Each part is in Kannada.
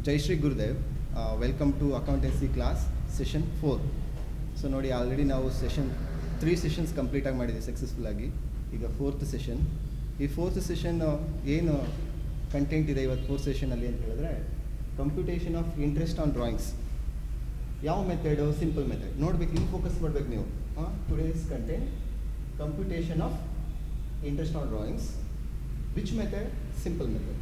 Jai Shri Gurudev. Welcome to accountancy class session 4. So ನೋಡಿ ಆಲ್ರೆಡಿ ನಾವು ಸೆಷನ್ 3 ಸೆಷನ್ಸ್ ಕಂಪ್ಲೀಟ್ ಆಗಿ ಮಾಡಿದ್ದೀವಿ ಸಕ್ಸಸ್ಫುಲ್ ಆಗಿ. ಈಗ 4th ಸೆಷನ್. ಈ 4th ಸೆಷನ್ ಏನು ಕಂಟೆಂಟ್ ಇದೆ ಇವತ್ತು 4th ಸೆಷನಲ್ಲಿ ಅಂತ ಹೇಳಿದ್ರೆ computation of interest on drawings. ಯಾವ ಮೆಥಡ್? Simple method. ನೋಡ್ಬೇಕು, ಇಲ್ಲಿ ಫೋಕಸ್ ಮಾಡ್ಬೇಕು ನೀವು. Today's content computation of interest on drawings. Which method? Simple method.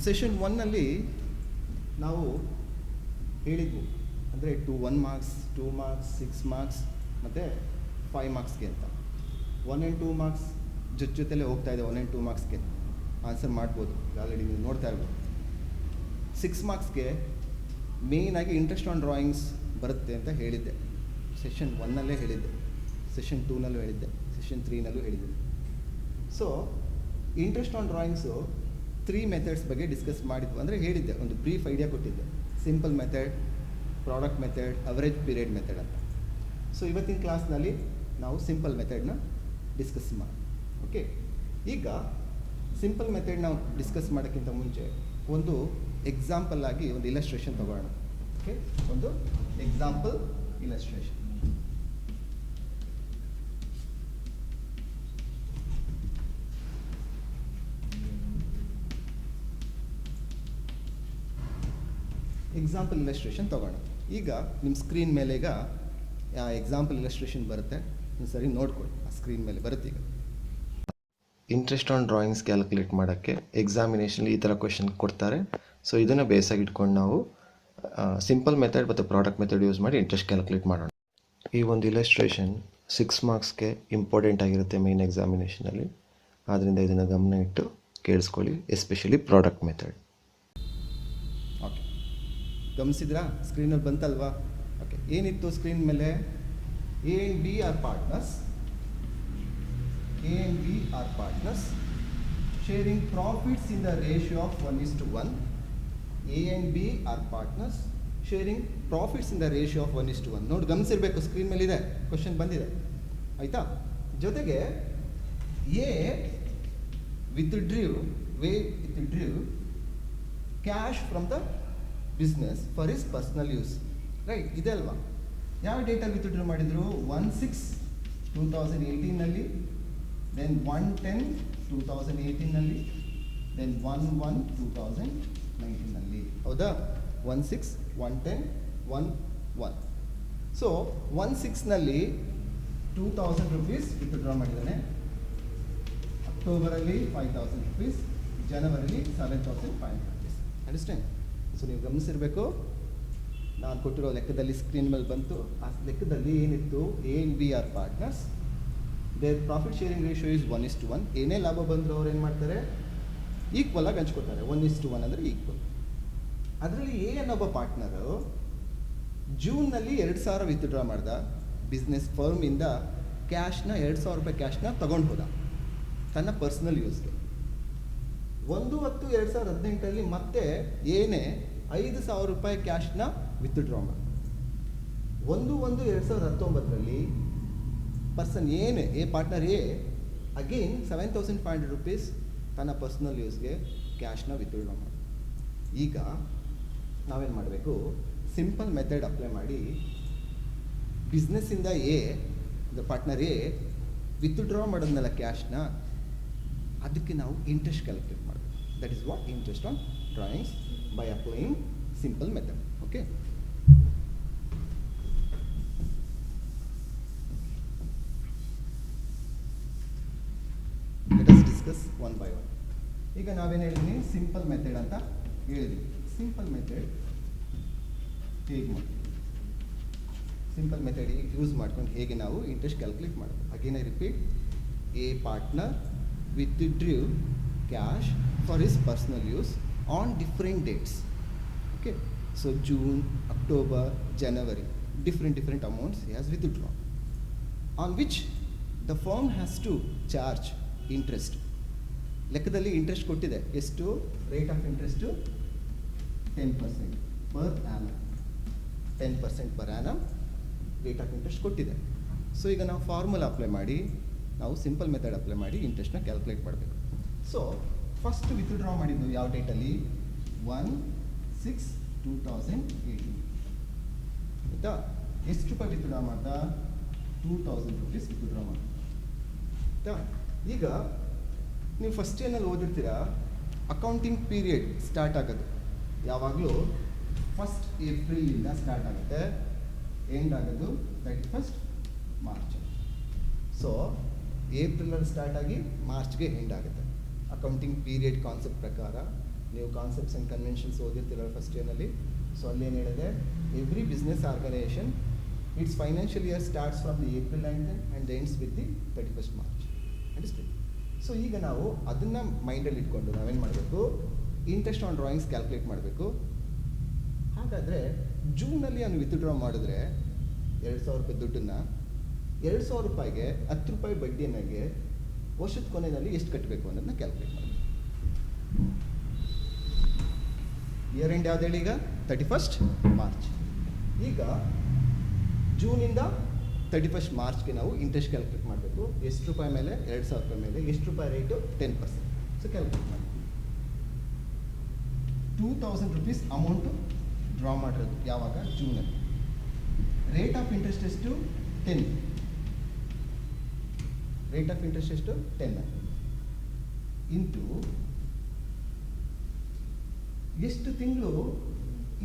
Session 1ನಲ್ಲಿ ನಾವು ಹೇಳಿದ್ವು ಅಂದರೆ 1 ಮಾರ್ಕ್ಸ್, 2 ಮಾರ್ಕ್ಸ್, 6 ಮಾರ್ಕ್ಸ್ ಮತ್ತು 5 ಮಾರ್ಕ್ಸ್ಗೆ ಅಂತ. 1 and 2 ಮಾರ್ಕ್ಸ್ ಜೊತೆಲೇ ಹೋಗ್ತಾ ಇದೆ. 1 and 2 ಮಾರ್ಕ್ಸ್ಗೆ ಆನ್ಸರ್ ಮಾಡ್ಬೋದು, ಆಲ್ರೆಡಿ ನೀವು ನೋಡ್ತಾ ಇರ್ಬೋದು. 6 ಮಾರ್ಕ್ಸ್ಗೆ ಮೇಯ್ನಾಗಿ ಇಂಟ್ರೆಸ್ಟ್ ಆನ್ ಡ್ರಾಯಿಂಗ್ಸ್ ಬರುತ್ತೆ ಅಂತ ಹೇಳಿದ್ದೆ. ಸೆಷನ್ 1ನಲ್ಲೇ ಹೇಳಿದ್ದೆ, ಸೆಷನ್ 2ನಲ್ಲೂ ಹೇಳಿದ್ದೆ, ಸೆಷನ್ 3ನಲ್ಲೂ ಹೇಳಿದ್ದೆ. So interest on drawings 3 methods ಬಗ್ಗೆ ಡಿಸ್ಕಸ್ ಮಾಡಿದ್ವು, ಅಂದರೆ ಹೇಳಿದ್ದೆ, ಒಂದು ಬ್ರೀಫ್ ಐಡಿಯಾ ಕೊಟ್ಟಿದ್ದೆ. Simple method, product method, average period method ಅಂತ. ಸೊ ಇವತ್ತಿನ ಕ್ಲಾಸ್ನಲ್ಲಿ ನಾವು ಸಿಂಪಲ್ ಮೆಥಡ್ನ ಡಿಸ್ಕಸ್ ಮಾಡಿ. ಓಕೆ, ಈಗ ಸಿಂಪಲ್ ಮೆಥಡ್ ನಾವು ಡಿಸ್ಕಸ್ ಮಾಡೋಕ್ಕಿಂತ ಮುಂಚೆ ಒಂದು ಎಕ್ಸಾಂಪಲ್ ಆಗಿ ಒಂದು ಇಲಸ್ಟ್ರೇಷನ್ ತಗೊಳ್ಳೋಣ. ಓಕೆ, ಒಂದು ಎಕ್ಸಾಂಪಲ್ ಇಲಸ್ಟ್ರೇಷನ್. ಎಕ್ಸಾಂಪಲ್ ಇಲಸ್ಟ್ರೇಷನ್ ತಗೋಣ. ಈಗ ನಿಮ್ಮ ಸ್ಕ್ರೀನ್ ಮೇಲೆ ಈಗ ಎಕ್ಸಾಂಪಲ್ ಇಲಸ್ಟ್ರೇಷನ್ ಬರುತ್ತೆ, ನೀವು ಸರಿ ನೋಡ್ಕೊಳ್ಳಿ. ಆ ಸ್ಕ್ರೀನ್ ಮೇಲೆ ಬರುತ್ತೆ. ಈಗ ಇಂಟ್ರೆಸ್ಟ್ ಆನ್ ಡ್ರಾಯಿಂಗ್ಸ್ ಕ್ಯಾಲ್ಕುಲೇಟ್ ಮಾಡೋಕ್ಕೆ ಎಕ್ಸಾಮಿನೇಷನ್ ಈ ಥರ ಕ್ವೆಶನ್ ಕೊಡ್ತಾರೆ. ಸೊ ಇದನ್ನು ಬೇಸಾಗಿ ಇಟ್ಕೊಂಡು ನಾವು ಸಿಂಪಲ್ ಮೆಥಡ್ ಮತ್ತು ಪ್ರಾಡಕ್ಟ್ ಮೆಥಡ್ ಯೂಸ್ ಮಾಡಿ ಇಂಟ್ರೆಸ್ಟ್ ಕ್ಯಾಲ್ಕುಲೇಟ್ ಮಾಡೋಣ. ಈ ಒಂದು ಇಲಸ್ಟ್ರೇಷನ್ 6 ಮಾರ್ಕ್ಸ್ಗೆ ಇಂಪಾರ್ಟೆಂಟ್ ಆಗಿರುತ್ತೆ ಮೇನ್ ಎಕ್ಸಾಮಿನೇಷನಲ್ಲಿ. ಆದ್ದರಿಂದ ಇದನ್ನು ಗಮನ ಇಟ್ಟು ಕೇಳಿಸ್ಕೊಳ್ಳಿ, ಎಸ್ಪೆಷಲಿ ಪ್ರಾಡಕ್ಟ್ ಮೆಥಡ್. ಓಕೆ, ಗಮನಿಸಿದ್ರಾ? ಸ್ಕ್ರೀನಲ್ಲಿ ಬಂತಲ್ವಾ? ಓಕೆ, ಏನಿತ್ತು ಸ್ಕ್ರೀನ್ ಮೇಲೆ? A and B are partners. A and B are partners sharing profits in the ratio of 1:1. A and B are partners sharing profits in the ratio of 1:1. ನೋಡಿ, ಗಮನಿಸಿರ್ಬೇಕು, ಸ್ಕ್ರೀನ್ ಮೇಲೆ ಇದೆ, ಕ್ವಶನ್ ಬಂದಿದೆ, ಆಯಿತಾ? ಜೊತೆಗೆ A withdrew cash from the business for is personal use. Right, ಇದೆ ಅಲ್ವಾ? ಯಾವ ಡೇಟಲ್ಲಿ ವಿತ್ಡ್ರಾ ಮಾಡಿದರು? 1/6/2018ನಲ್ಲಿ, ದೆನ್ 1/10/2018ನಲ್ಲಿ, ದೆನ್ 1/1/2019ನಲ್ಲಿ. ಹೌದಾ? 1/6, 1/10, 1/1. ಸೊ 1/6ನಲ್ಲಿ 2000 rupees ವಿತ್ಡ್ರಾ ಮಾಡಿದ್ದಾನೆ. ಅಕ್ಟೋಬರಲ್ಲಿ 5000 rupees, ಜನವರಿಲಿ 7500 rupees. ಅಂಡರ್ಸ್ಟ್ಯಾಂಡ್? ಸೊ ನೀವು ಗಮನಿಸಿರಬೇಕು, ನಾನು ಕೊಟ್ಟಿರೋ ಲೆಕ್ಕದಲ್ಲಿ ಸ್ಕ್ರೀನ್ ಮೇಲೆ ಬಂತು. ಆ ಲೆಕ್ಕದಲ್ಲಿ ಏನಿತ್ತು? A and B are partners, their profit sharing ratio is 1:1. ಏನೇ ಲಾಭ ಬಂದರೂ ಅವ್ರು ಏನು ಮಾಡ್ತಾರೆ? ಈಕ್ವಲ್ ಆಗಿ ಹಂಚ್ಕೊತಾರೆ. 1:1 ಅಂದರೆ ಈಕ್ವಲ್. ಅದರಲ್ಲಿ ಎ ಅನ್ನೊಬ್ಬ ಪಾರ್ಟ್ನರು ಜೂನ್ನಲ್ಲಿ 2000 ವಿತ್ಡ್ರಾ ಮಾಡ್ದ ಬಿಸ್ನೆಸ್ ಫರ್ಮಿಂದ. ಕ್ಯಾಶ್ನ 2000 ರೂಪಾಯಿ ಕ್ಯಾಶ್ನ ತೊಗೊಂಡು ಹೋದ ತನ್ನ ಪರ್ಸ್ನಲ್ ಯೂಸ್ಗೆ. 1/10/2018ರಲ್ಲಿ ಮತ್ತೆ ಏನೇ 5000 ರೂಪಾಯಿ ಕ್ಯಾಶ್ನ ವಿತ್ಡ್ರಾ ಮಾಡಿ. 1/1/2019ರಲ್ಲಿ ಪರ್ಸನ್ ಏನೇ A partner A again 7500 rupees ತನ್ನ ಪರ್ಸ್ನಲ್ ಯೂಸ್ಗೆ ಕ್ಯಾಶ್ನ ವಿತ್ಡ್ರಾ ಮಾಡಿ. ಈಗ ನಾವೇನು ಮಾಡಬೇಕು? ಸಿಂಪಲ್ ಮೆಥಡ್ ಅಪ್ಲೈ ಮಾಡಿ ಬಿಸ್ನೆಸ್ಸಿಂದ ಎ ಪಾರ್ಟ್ನರ್ ಎ ವಿತ್ಡ್ರಾ ಮಾಡೋದ್ನಲ್ಲ ಕ್ಯಾಶ್ನ, ಅದಕ್ಕೆ ನಾವು ಇಂಟ್ರೆಸ್ಟ್ ಕ್ಯಾಲ್ಕುಲೇಟ್ ಮಾಡಬೇಕು. That is what interest on drawings by applying simple method. Okay, let us discuss one by one. ಈಗ ನಾವೇನು ಹೇಳಿದ್ವಿ? ಸಿಂಪಲ್ ಮೆಥಡ್ ಅಂತ ಹೇಳಿದ್ವಿ. ಸಿಂಪಲ್ ಮೆಥಡ್ ಹೇಗೆ ಮಾಡಿ, ಸಿಂಪಲ್ ಮೆಥಡ್ ಯೂಸ್ ಮಾಡ್ಕೊಂಡು ಹೇಗೆ ನಾವು ಇಂಟ್ರೆಸ್ಟ್ ಕ್ಯಾಲ್ಕುಲೇಟ್ ಮಾಡೋದು? Again I repeat, A partner withdrew cash for his personal use on different dates. Okay, so June, October, January, different amounts he has withdrawn, on which the firm has to charge interest. ಲೆಕ್ಕದಲ್ಲಿ ಇಂಟ್ರೆಸ್ಟ್ ಕೊಟ್ಟಿದೆ. ಎಷ್ಟು? Rate of interest 10% per annum. 10% per annum rate of interest ಕೊಟ್ಟಿದೆ. ಸೊ ಈಗ ನಾವು ಫಾರ್ಮುಲಾ ಅಪ್ಲೈ ಮಾಡಿ, ನಾವು ಸಿಂಪಲ್ ಮೆಥಡ್ ಅಪ್ಲೈ ಮಾಡಿ ಇಂಟ್ರೆಸ್ಟ್ನ ಕ್ಯಾಲ್ಕುಲೇಟ್ ಮಾಡಬೇಕು. ಸೊ ಫಸ್ಟ್ ವಿತ್ಡ್ರಾ ಮಾಡಿದ್ದು ಯಾವ ಡೇಟಲ್ಲಿ? 1/6/2018 ಆಯಿತಾ. ಎಷ್ಟು ರೂಪಾಯಿ ವಿತ್ಡ್ರಾ ಮಾಡ್ದ? 2000 rupees ವಿತ್ಡ್ರಾ ಮಾಡ್ದ ಆಯಿತಾ. ಈಗ ನೀವು ಫಸ್ಟ್ ಇಯರ್ನಲ್ಲಿ ಓದಿರ್ತೀರಾ, ಅಕೌಂಟಿಂಗ್ ಪೀರಿಯಡ್ ಸ್ಟಾರ್ಟ್ ಆಗೋದು ಯಾವಾಗಲೂ 1st ಏಪ್ರಿಲಿಂದ ಸ್ಟಾರ್ಟ್ ಆಗುತ್ತೆ, ಎಂಡ್ ಆಗೋದು 31st ಮಾರ್ಚ್. ಸೊ ಏಪ್ರಿಲಲ್ಲಿ ಸ್ಟಾರ್ಟ್ ಆಗಿ ಮಾರ್ಚ್ಗೆ ಎಂಡ್ ಆಗುತ್ತೆ ಅಕೌಂಟಿಂಗ್ ಪೀರಿಯಡ್ ಕಾನ್ಸೆಪ್ಟ್ ಪ್ರಕಾರ. ನೀವು ಕಾನ್ಸೆಪ್ಟ್ಸ್ ಆ್ಯಂಡ್ ಕನ್ವೆನ್ಷನ್ಸ್ ಓದಿರ್ತೀರಲ್ಲ ಫಸ್ಟ್ ಇಯರ್ನಲ್ಲಿ. ಸೊ ಅಲ್ಲೇನು ಹೇಳಿದೆ, every business organisation its financial year starts from the April and ends with the 31st March. Understand? So ಈಗ ನಾವು ಅದನ್ನು ಮೈಂಡಲ್ಲಿ ಇಟ್ಕೊಂಡು ನಾವೇನು ಮಾಡಬೇಕು, ಇಂಟ್ರೆಸ್ಟ್ ಆನ್ ಡ್ರಾಯಿಂಗ್ಸ್ ಕ್ಯಾಲ್ಕುಲೇಟ್ ಮಾಡಬೇಕು. ಹಾಗಾದರೆ ಜೂನಲ್ಲಿ ಅವನು ವಿತ್ಡ್ರಾ ಮಾಡಿದ್ರೆ 2,000 ರೂಪಾಯಿ ದುಡ್ಡನ್ನು, 2,000 ರೂಪಾಯಿಗೆ 10 ರೂಪಾಯಿ ಬಡ್ಡಿಯನ್ನಾಗೆ ವರ್ಷದ ಕೊನೆಯಲ್ಲಿ ಎಷ್ಟು ಕಟ್ಟಬೇಕು ಅನ್ನೋದನ್ನ ಕ್ಯಾಲ್ಕುಲೇಟ್ ಮಾಡಬೇಕು. ಇಯರ್ ಎಂಡ್ ಯಾವ್ದು ಹೇಳಿ? ಈಗ 31st ಮಾರ್ಚ್. ಈಗ ಜೂನಿಂದ 31st ಮಾರ್ಚ್ಗೆ ನಾವು ಇಂಟ್ರೆಸ್ಟ್ ಕ್ಯಾಲ್ಕುಲೇಟ್ ಮಾಡಬೇಕು. ಎಷ್ಟು ರೂಪಾಯಿ ಮೇಲೆ? 2,000 ರೂಪಾಯಿ ಮೇಲೆ. ಎಷ್ಟು ರೂಪಾಯಿ ರೇಟು? 10%. ಸೊ ಕ್ಯಾಲ್ಕುಲೇಟ್ ಮಾಡಿ. 2,000 ರೂಪೀಸ್ ಅಮೌಂಟು ಡ್ರಾ ಮಾಡಿರೋದು ಯಾವಾಗ? ಜೂನಲ್ಲಿ. ರೇಟ್ ಆಫ್ ಇಂಟ್ರೆಸ್ಟ್ ಎಷ್ಟು? 10. ರೇಟ್ ಆಫ್ ಇಂಟ್ರೆಸ್ಟ್ ಎಷ್ಟು? 10 ಇಂಟು ಎಷ್ಟು ತಿಂಗಳು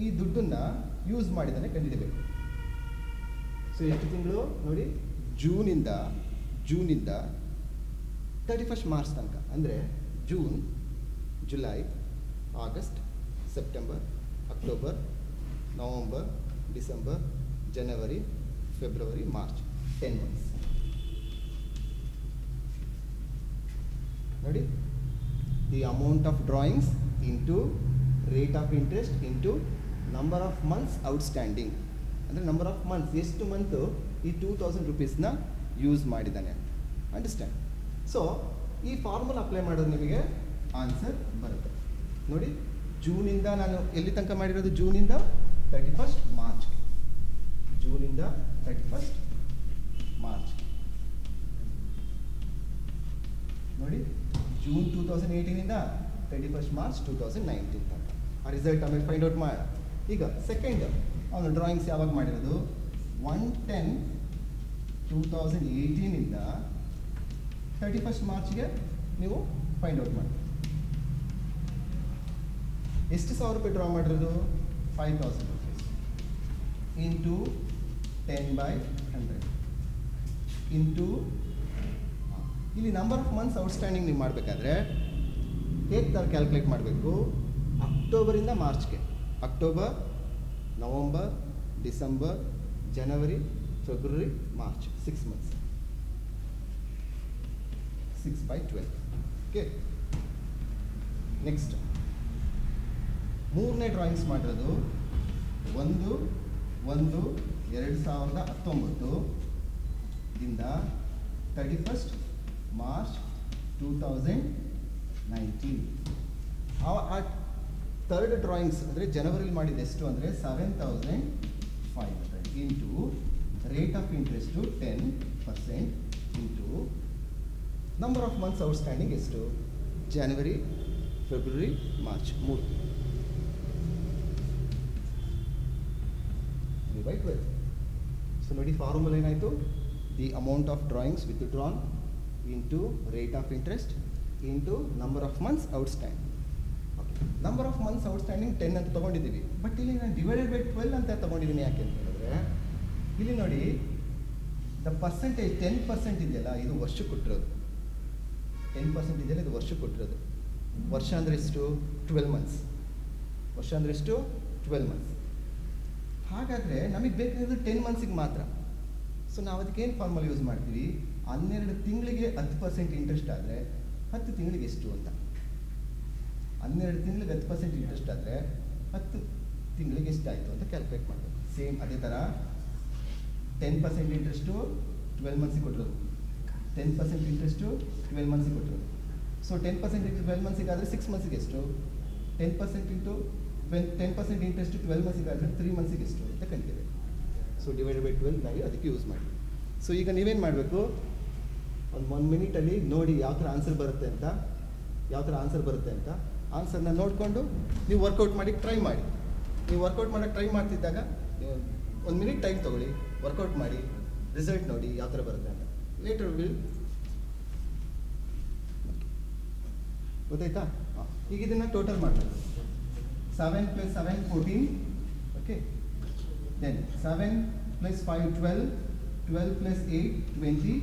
ಈ ದುಡ್ಡನ್ನು ಯೂಸ್ ಮಾಡಿದ್ದಾನೆ ಕಂಡಿಡಬೇಕು. ಸೊ ಎಷ್ಟು ತಿಂಗಳು ನೋಡಿ, ಜೂನಿಂದ 31st ಮಾರ್ಚ್ ತನಕ. ಅಂದರೆ June, July, August, September, October, November, December, January, February, March. 10 months. ನೋಡಿ, the amount of drawings into rate of interest into number of months outstanding. ಅಂದರೆ ನಂಬರ್ ಆಫ್ ಮಂತ್ಸ್, ಎಷ್ಟು ಮಂತು ಈ 2,000 ರೂಪೀಸ್ನ ಯೂಸ್ ಮಾಡಿದ್ದಾನೆ ಅಂತ. ಅಂಡರ್ಸ್ಟ್ಯಾಂಡ್? ಸೊ ಈ ಫಾರ್ಮುಲಾ ಅಪ್ಲೈ ಮಾಡೋದು ನಿಮಗೆ ಆನ್ಸರ್ ಬರುತ್ತೆ. ನೋಡಿ, ಜೂನಿಂದ ನಾನು ಎಲ್ಲಿ ತನಕ ಮಾಡಿರೋದು? ಜೂನಿಂದ 31st ಮಾರ್ಚ್ಗೆ. ಜೂನಿಂದ 31st March. ನೋಡಿ, ಜೂನ್ 2018ಇಂದ 31st ಮಾರ್ಚ್ 2019 ತನಕ. ಆ ರಿಸಲ್ಟ್ ಆಮೇಲೆ ಫೈಂಡ್ ಔಟ್ ಮಾಡಿ. ಈಗ ಸೆಕೆಂಡ್ ಅವನು ಡ್ರಾಯಿಂಗ್ಸ್ ಯಾವಾಗ ಮಾಡಿರೋದು? 1/10/2018ಇಂದ 31st ಮಾರ್ಚ್ಗೆ ನೀವು ಫೈಂಡ್ ಔಟ್ ಮಾಡಿ. ಎಷ್ಟು ಸಾವಿರ ರೂಪಾಯಿ ಡ್ರಾ ಮಾಡಿರೋದು? 5,000 ರೂಪೀಸ್ ಇಂಟು 10/100 ಇಂಟು ಇಲ್ಲಿ ನಂಬರ್ ಆಫ್ ಮಂತ್ಸ್ ಔಟ್ಸ್ಟ್ಯಾಂಡಿಂಗ್ ನೀವು ಮಾಡಬೇಕಾದ್ರೆ ಹೇಗೆ ಥರ ಕ್ಯಾಲ್ಕುಲೇಟ್ ಮಾಡಬೇಕು? ಅಕ್ಟೋಬರಿಂದ ಮಾರ್ಚ್ಗೆ. October, November, December, January, February, March. 6 months. 6/12. ಓಕೆ. ನೆಕ್ಸ್ಟ್ ಮೂರನೇ ಡ್ರಾಯಿಂಗ್ಸ್ ಮಾಡಿರೋದು 1/1/2019 ಇಂದ 31st ಮಾರ್ಚ್ 2019. ಆ ಥರ್ಡ್ ಡ್ರಾಯಿಂಗ್ಸ್ ಅಂದರೆ ಜನವರಿಲಿ ಮಾಡಿದ್ದು ಎಷ್ಟು ಅಂದರೆ 7,500 into rate of interest 10% into number of months outstanding ಎಷ್ಟು? ಜನವರಿ, ಫೆಬ್ರವರಿ, ಮಾರ್ಚ್ 3. /12. ಸೊ ನೋಡಿ, ಫಾರ್ಮುಲಾ ಏನಾಯಿತು? The amount of drawings withdrawn into rate of interest into number of months outstanding. Okay, number of months outstanding 10 ಅಂತ ತೊಗೊಂಡಿದ್ದೀವಿ. ಬಟ್ ಇಲ್ಲಿ ನಾನು /12 ಅಂತ ತೊಗೊಂಡಿದ್ದೀನಿ. ಯಾಕೆ ಅಂತ ಹೇಳಿದ್ರೆ ಇಲ್ಲಿ ನೋಡಿ, ದ ಪರ್ಸೆಂಟೇಜ್ 10% ಇದೆಯಲ್ಲ, ಇದು ವರ್ಷಕ್ಕೆ ಕೊಟ್ಟಿರೋದು. 10% ಇದೆಯಲ್ಲ, ಇದು ವರ್ಷಕ್ಕೆ ಕೊಟ್ಟಿರೋದು. ವರ್ಷ ಅಂದರೆ ಎಷ್ಟು? 12 months. ವರ್ಷ ಅಂದರೆ ಎಷ್ಟು? 12 months. ಹಾಗಾದರೆ ನಮಗೆ ಬೇಕಾಗಿರೋದು 10 monthsಗೆ ಮಾತ್ರ. ಸೊ ನಾವು ಅದಕ್ಕೇನು ಫಾರ್ಮುಲಾ ಯೂಸ್ ಮಾಡ್ತೀವಿ? 12 ತಿಂಗಳಿಗೆ 10% ಇಂಟ್ರೆಸ್ಟ್ ಆದರೆ 10 ತಿಂಗಳಿಗೆ ಎಷ್ಟು ಅಂತ. 12 ತಿಂಗಳಿಗೆ 10% ಇಂಟ್ರೆಸ್ಟ್ ಆದರೆ 10 ತಿಂಗಳಿಗೆ ಎಷ್ಟಾಯಿತು ಅಂತ ಕ್ಯಾಲ್ಕುಲೇಟ್ ಮಾಡಬೇಕು. ಸೇಮ್ ಅದೇ ಥರ 10% ಇಂಟ್ರೆಸ್ಟು 12 monthsಗೆ ಕೊಟ್ಟಿರೋದು. 10% ಇಂಟ್ರೆಸ್ಟು 12 monthsಗೆ ಕೊಟ್ಟಿರೋದು. ಸೊ 10% ಇಂಟು 12 monthsಗೆ ಆದರೆ 6 monthsಗೆ ಎಷ್ಟು? 10% ಇಂಟು 10% ಇಂಟ್ರೆಸ್ಟ್ 12 monthsಗೆ ಆದರೆ 3 monthsಗೆ ಎಷ್ಟು ಅಂತ ಕಂಡಿದ್ದೇವೆ. ಸೊ /12 ನಾವು ಅದಕ್ಕೆ ಯೂಸ್ ಮಾಡಿ. ಸೊ ಈಗ ನೀವೇನು ಮಾಡಬೇಕು? ಒಂದು 1 minute ನೋಡಿ ಯಾವ ಥರ ಆನ್ಸರ್ ಬರುತ್ತೆ ಅಂತ ಆನ್ಸರ್ನ ನೋಡಿಕೊಂಡು ನೀವು ವರ್ಕೌಟ್ ಮಾಡಿ ಟ್ರೈ ಮಾಡಿ. ನೀವು ವರ್ಕೌಟ್ ಮಾಡೋಕ್ಕೆ ಟ್ರೈ ಮಾಡ್ತಿದ್ದಾಗ ನೀವು 1 ಮಿನಿಟ್ ಟೈಮ್ ತೊಗೊಳ್ಳಿ, ವರ್ಕೌಟ್ ಮಾಡಿ, ರಿಸಲ್ಟ್ ನೋಡಿ ಯಾವ ಥರ ಬರುತ್ತೆ ಅಂತ. ಲೇಟರ್ ವಿಲ್ ಗೊತ್ತಾಯ್ತಾ? ಈಗ ಇದನ್ನು ಟೋಟಲ್ ಮಾಡಬೇಕು. 7 + 7 14, okay. Then 7 + 5 12, 12 + 8 20,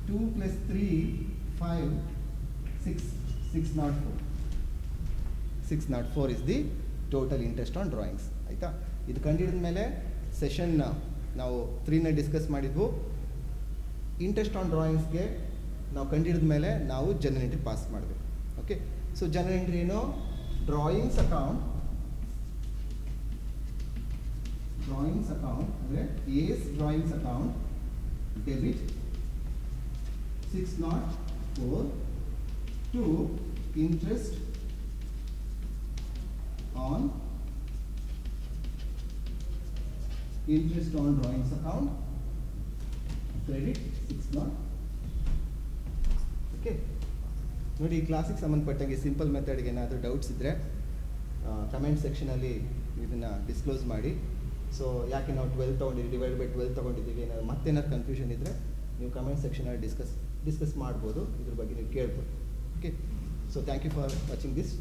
2 + 3 5 6, 604. 604 is the total interest on drawings. ಆಯಿತಾ? ಇದು ಕಂಡಿಡಿದ ಮೇಲೆ ಸೆಷನ್ ನಾವು 3ನ ಡಿಸ್ಕಸ್ ಮಾಡಿದ್ವು. ಇಂಟ್ರೆಸ್ಟ್ ಆನ್ ಡ್ರಾಯಿಂಗ್ಸ್ಗೆ ನಾವು ಕಂಡಿಡಿದ ಮೇಲೆ ನಾವು ಜರ್ನಲ್ ಎಂಟ್ರಿ ಪಾಸ್ ಮಾಡಬೇಕು. ಓಕೆ, ಸೊ ಜರ್ನಲ್ ಎಂಟ್ರಿ ಏನು? ಡ್ರಾಯಿಂಗ್ಸ್ ಅಕೌಂಟ್ ಅಂದರೆ as drawings account debit 604 to interest on drawings account credit 604. Okay, ನೋಡಿ ಈ ಕ್ಲಾಸಿಗೆ ಸಂಬಂಧಪಟ್ಟಂಗೆ ಸಿಂಪಲ್ ಮೆಥಡ್ಗೆ ಏನಾದರೂ ಡೌಟ್ಸ್ ಇದ್ದರೆ ಕಮೆಂಟ್ ಸೆಕ್ಷನಲ್ಲಿ ಇದನ್ನು ಡಿಸ್ಕ್ಲೋಸ್ ಮಾಡಿ. ಸೊ ಯಾಕೆ ನಾವು 12 ತೊಗೊಂಡಿದ್ದೀವಿ, ಡಿವೈಡ್ ಬೈ 12 ತೊಗೊಂಡಿದ್ದೀವಿ, ಏನಾದ್ರು ಮತ್ತೇನಾದ್ರು ಕನ್ಫ್ಯೂಷನ್ ಇದ್ದರೆ ನೀವು ಕಮೆಂಟ್ ಸೆಕ್ಷನಲ್ಲಿ ಡಿಸ್ಕಸ್ ಮಾಡ್ಬೋದು, ಇದ್ರ ಬಗ್ಗೆ ನೀವು ಕೇಳ್ಬೋದು. Okay, so thank you for watching this.